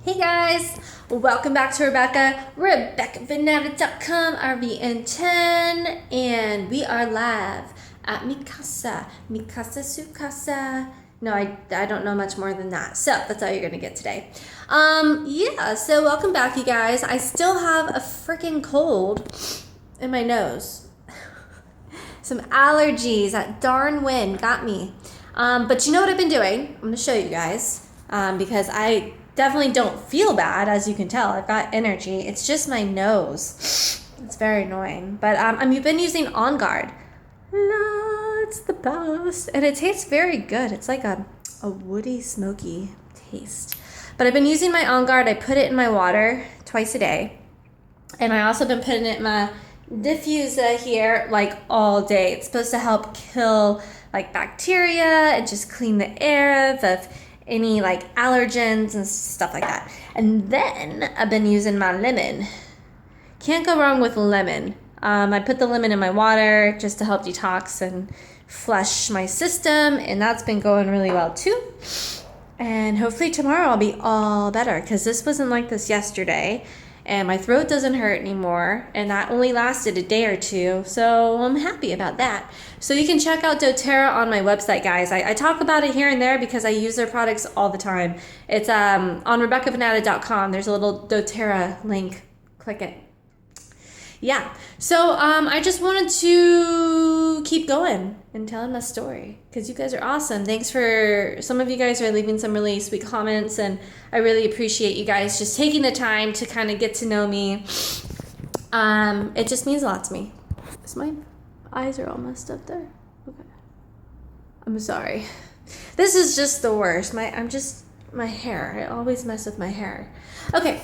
Hey guys, welcome back to RebeccaVanetta.com, RVN 10, and we are live at Mikasa Sukasa. No, I don't know much more than that, so that's all you're gonna get today. So welcome back, you guys. I still have a freaking cold in my nose. Some allergies, that darn wind got me. But you know what I've been doing? I'm gonna show you guys, because I definitely don't feel bad, as you can tell. I've got energy. It's just my nose. It's very annoying. But I've been using On Guard. It's the best. And it tastes very good. It's like a woody, smoky taste. But I've been using my On Guard. I put it in my water twice a day. And I also been putting it in my diffuser here like all day. It's supposed to help kill like bacteria and just clean the air of any like allergens and stuff like that. And then I've been using my lemon. Can't go wrong with lemon. I put the lemon in my water just to help detox and flush my system, and that's been going really well too. And hopefully tomorrow I'll be all better, because this wasn't like this yesterday, and my throat doesn't hurt anymore, and that only lasted a day or two, so I'm happy about that. So you can check out doTERRA on my website, guys. I talk about it here and there because I use their products all the time. It's on RebeccaVanetta.com. There's a little doTERRA link. Click it. Yeah, so I just wanted to keep going and telling my story, because you guys are awesome. Thanks for, some of you guys are leaving some really sweet comments, and I really appreciate you guys just taking the time to kind of get to know me. It just means a lot to me. My eyes are all messed up there. Okay. I'm sorry. This is just the worst. My hair. I always mess with my hair. Okay,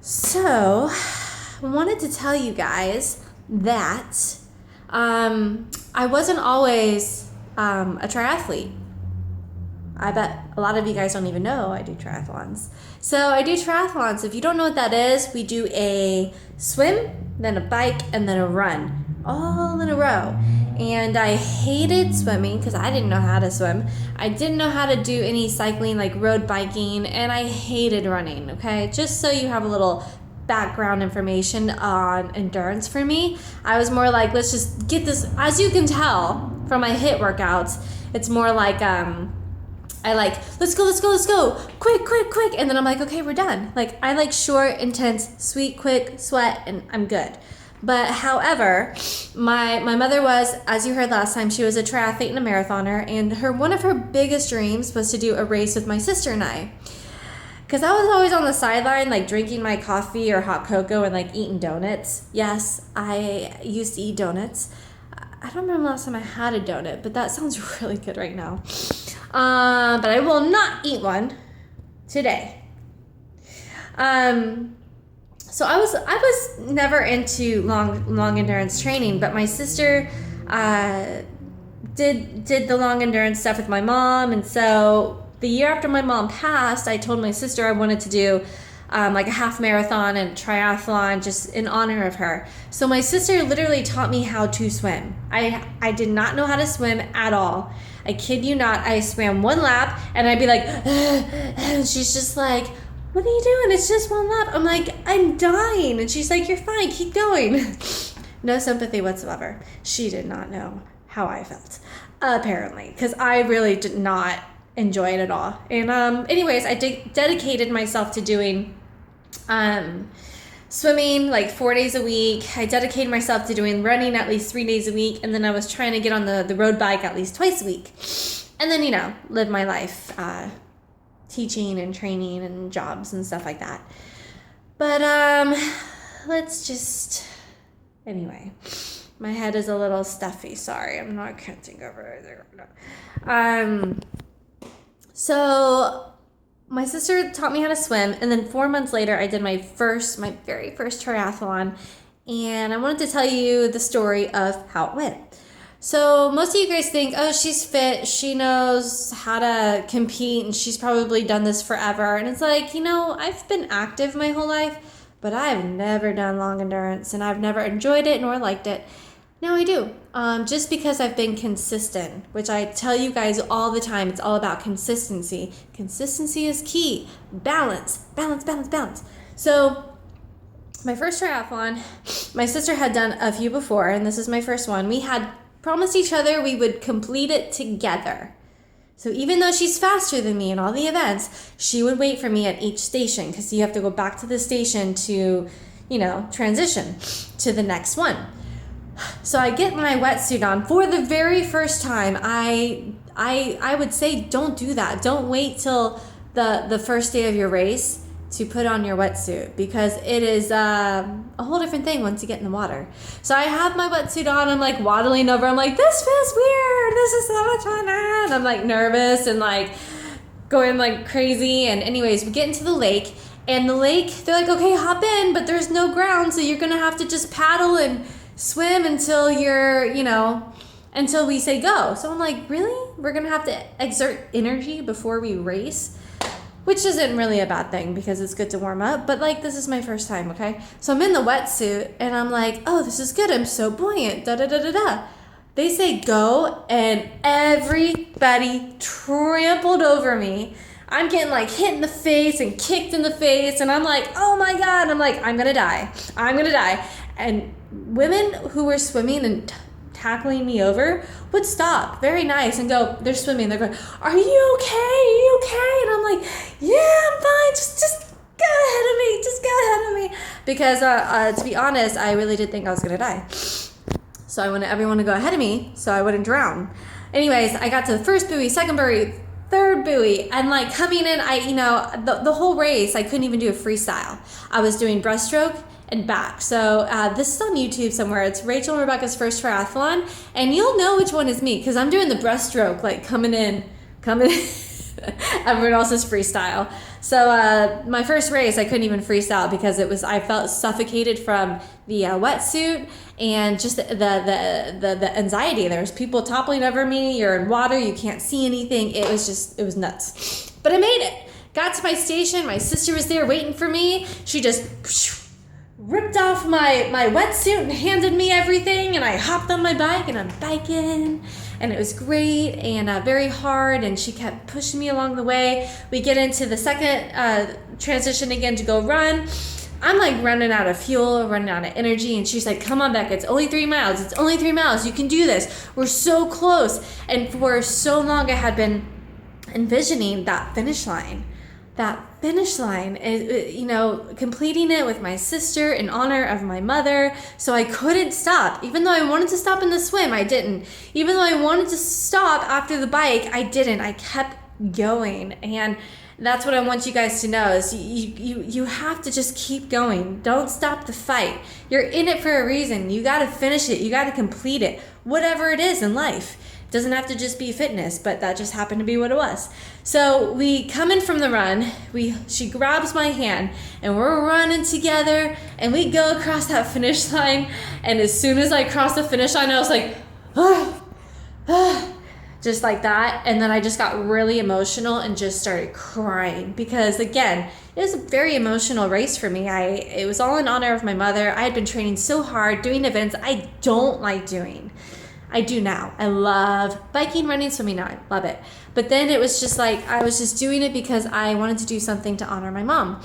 so I wanted to tell you guys that I wasn't always a triathlete. I bet a lot of you guys don't even know I do triathlons. So I do triathlons. If you don't know what that is, we do a swim, then a bike, and then a run, all in a row. And I hated swimming because I didn't know how to swim. I didn't know how to do any cycling, like road biking, and I hated running, okay? Just so you have a little background information on endurance for me, I was more like, let's just get this. As you can tell from my HIIT workouts, it's more like I like, let's go, quick, and then I'm like, okay, we're done. Like, I like short, intense, sweet, quick, sweat, and I'm good. But however, my mother was, as you heard last time, she was a triathlete and a marathoner, and one of her biggest dreams was to do a race with my sister and I. Because I was always on the sideline, like drinking my coffee or hot cocoa and like eating donuts. Yes, I used to eat donuts. I don't remember the last time I had a donut, but that sounds really good right now. But I will not eat one today. So I was never into long endurance training, but my sister did the long endurance stuff with my mom, and so the year after my mom passed, I told my sister I wanted to do like a half marathon and triathlon just in honor of her. So my sister literally taught me how to swim. I did not know how to swim at all. I kid you not. I swam one lap and I'd be like, and she's just like, what are you doing? It's just one lap. I'm like, I'm dying. And she's like, you're fine. Keep going. No sympathy whatsoever. She did not know how I felt, apparently, because I really did not enjoy it at all. And anyways, I dedicated myself to doing swimming like 4 days a week. I dedicated myself to doing running at least 3 days a week, and then I was trying to get on the road bike at least twice a week, and then live my life teaching and training and jobs and stuff like that. But anyway, my head is a little stuffy. Sorry, I'm not canting over it. So my sister taught me how to swim, and then 4 months later, I did my very first triathlon, and I wanted to tell you the story of how it went. So most of you guys think, oh, she's fit, she knows how to compete, and she's probably done this forever. And it's like, I've been active my whole life, but I've never done long endurance, and I've never enjoyed it nor liked it. Now I do. Just because I've been consistent, which I tell you guys all the time, it's all about consistency. Consistency is key. Balance, balance, balance, balance. So my first triathlon, my sister had done a few before, and this is my first one. We had promised each other we would complete it together. So even though she's faster than me in all the events, she would wait for me at each station because you have to go back to the station to, transition to the next one. So I get my wetsuit on for the very first time. I would say don't do that. Don't wait till the first day of your race to put on your wetsuit because it is a whole different thing once you get in the water. So I have my wetsuit on. I'm like waddling over. I'm like, this feels weird. This is so much fun. And I'm like nervous and like going like crazy. And anyways, we get into the lake. And the lake, they're like, okay, hop in, but there's no ground. So you're going to have to just paddle and swim until you're, until we say go. So I'm like, really? We're going to have to exert energy before we race? Which isn't really a bad thing because it's good to warm up. But like, this is my first time, okay? So I'm in the wetsuit and I'm like, oh, this is good. I'm so buoyant, da-da-da-da-da. They say go and everybody trampled over me. I'm getting like hit in the face and kicked in the face. And I'm like, oh my God. I'm like, I'm going to die. I'm going to die. And women who were swimming and tackling me over would stop very nice and go, they're swimming. They're going, are you okay? Are you okay? And I'm like, yeah, I'm fine. Just go ahead of me. Just go ahead of me. Because to be honest, I really did think I was going to die. So I wanted everyone to go ahead of me so I wouldn't drown. Anyways, I got to the first buoy, second buoy, third buoy, and like coming in, the whole race, I couldn't even do a freestyle. I was doing breaststroke and back. So this is on YouTube somewhere. It's Rachel and Rebecca's first triathlon, and you'll know which one is me because I'm doing the breaststroke, like coming in. Everyone else is freestyle. So my first race, I couldn't even freestyle because I felt suffocated from the wetsuit and just the anxiety. There's people toppling over me. You're in water. You can't see anything. It was nuts. But I made it. Got to my station. My sister was there waiting for me. She just ripped off my wetsuit and handed me everything. And I hopped on my bike and I'm biking. And it was great and very hard, and she kept pushing me along the way. We get into the second transition again to go run. I'm like running out of fuel, running out of energy, and she's like, come on, Becca, it's only 3 miles. It's only 3 miles. You can do this. We're so close. And for so long, I had been envisioning that finish line. Completing it with my sister in honor of my mother. So I couldn't stop. Even though I wanted to stop in the swim, I didn't. Even though I wanted to stop after the bike, I didn't. I kept going. And that's what I want you guys to know is you have to just keep going. Don't stop the fight. You're in it for a reason. You got to finish it. You got to complete it. Whatever it is in life. Doesn't have to just be fitness, but that just happened to be what it was. So we come in from the run. She grabs my hand, and we're running together, and we go across that finish line. And as soon as I crossed the finish line, I was like, just like that. And then I just got really emotional and just started crying because, again, it was a very emotional race for me. It was all in honor of my mother. I had been training so hard, doing events I don't like doing. I do now. I love biking, running, swimming now. I love it. But then it was just like, I was just doing it because I wanted to do something to honor my mom.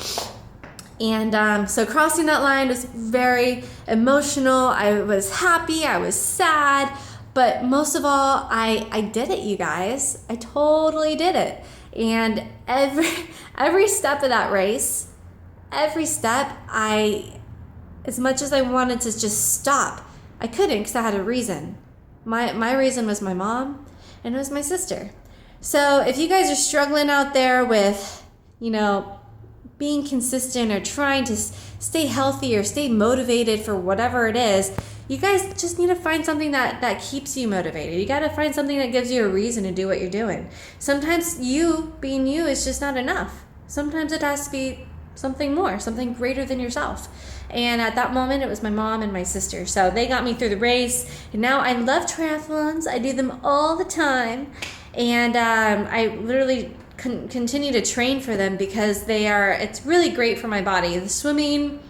And so crossing that line was very emotional. I was happy. I was sad. But most of all, I did it, you guys. I totally did it. And every step of that race, every step, as much as I wanted to just stop, I couldn't because I had a reason. My reason was my mom, and it was my sister. So if you guys are struggling out there with, being consistent or trying to stay healthy or stay motivated for whatever it is, you guys just need to find something that keeps you motivated. You got to find something that gives you a reason to do what you're doing. Sometimes you being you is just not enough. Sometimes it has to be something more, something greater than yourself. And at that moment, it was my mom and my sister. So they got me through the race. And now I love triathlons. I do them all the time. And I literally continue to train for them because it's really great for my body. The swimming,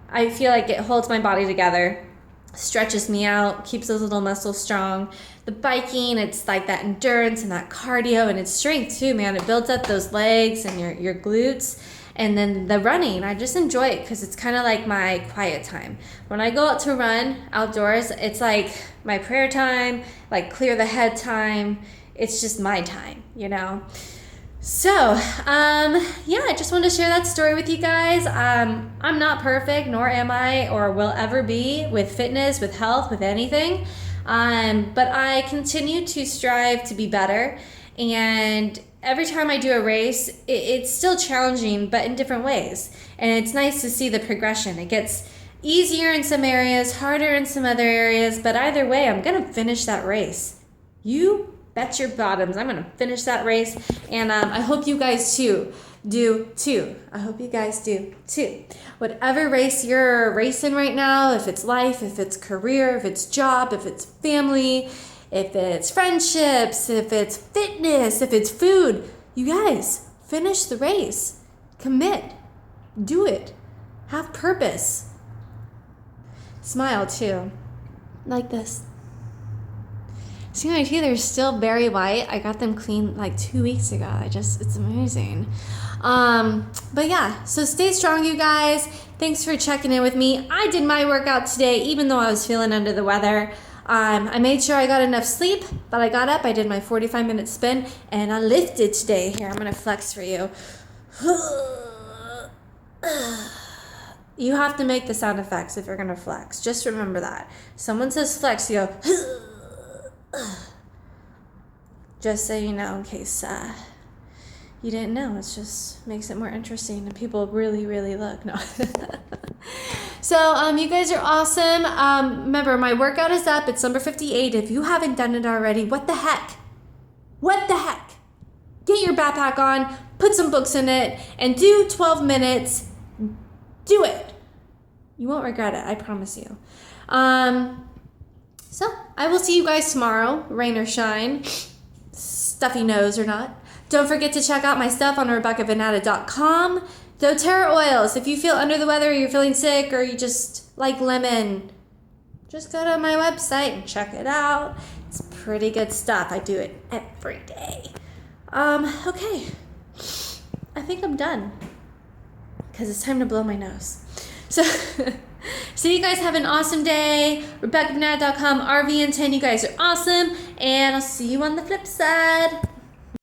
I feel like it holds my body together. stretches me out, keeps those little muscles strong. The biking, it's like that endurance and that cardio, and it's strength too, man. It builds up those legs and your glutes. And then the running, I just enjoy it because it's kind of like my quiet time. When I go out to run outdoors, it's like my prayer time, like clear the head time. It's just my time, you know? So, yeah, I just wanted to share that story with you guys. I'm not perfect, nor am I, or will ever be with fitness, with health, with anything. But I continue to strive to be better. And every time I do a race, it's still challenging, but in different ways. And it's nice to see the progression. It gets easier in some areas, harder in some other areas, but either way, I'm going to finish that race. You bet your bottoms, I'm going to finish that race. And I hope you guys do too. I hope you guys do too. Whatever race you're racing right now, if it's life, if it's career, if it's job, if it's family, if it's friendships, if it's fitness, if it's food, you guys, finish the race. Commit. Do it. Have purpose. Smile too. Like this. See, my teeth are still very white. I got them cleaned like 2 weeks ago. It's amazing. But yeah, so stay strong, you guys. Thanks for checking in with me. I did my workout today, even though I was feeling under the weather. I made sure I got enough sleep, but I got up, I did my 45-minute spin, and I lifted today. Here, I'm going to flex for you. You have to make the sound effects if you're going to flex. Just remember that. Someone says flex, you go, just so you know, in case you didn't know. It just makes it more interesting, and people really, really look. No. So you guys are awesome. Remember, my workout is up. It's number 58. If you haven't done it already, what the heck? What the heck? Get your backpack on, put some books in it, and do 12 minutes. Do it. You won't regret it, I promise you. So I will see you guys tomorrow, rain or shine, stuffy nose or not. Don't forget to check out my stuff on RebeccaVannatta.com. doTERRA oils. If you feel under the weather, or you're feeling sick, or you just like lemon, just go to my website and check it out. It's pretty good stuff. I do it every day. Okay. I think I'm done because it's time to blow my nose. So you guys have an awesome day. RebeccaVannatta.com, RVN10. You guys are awesome. And I'll see you on the flip side.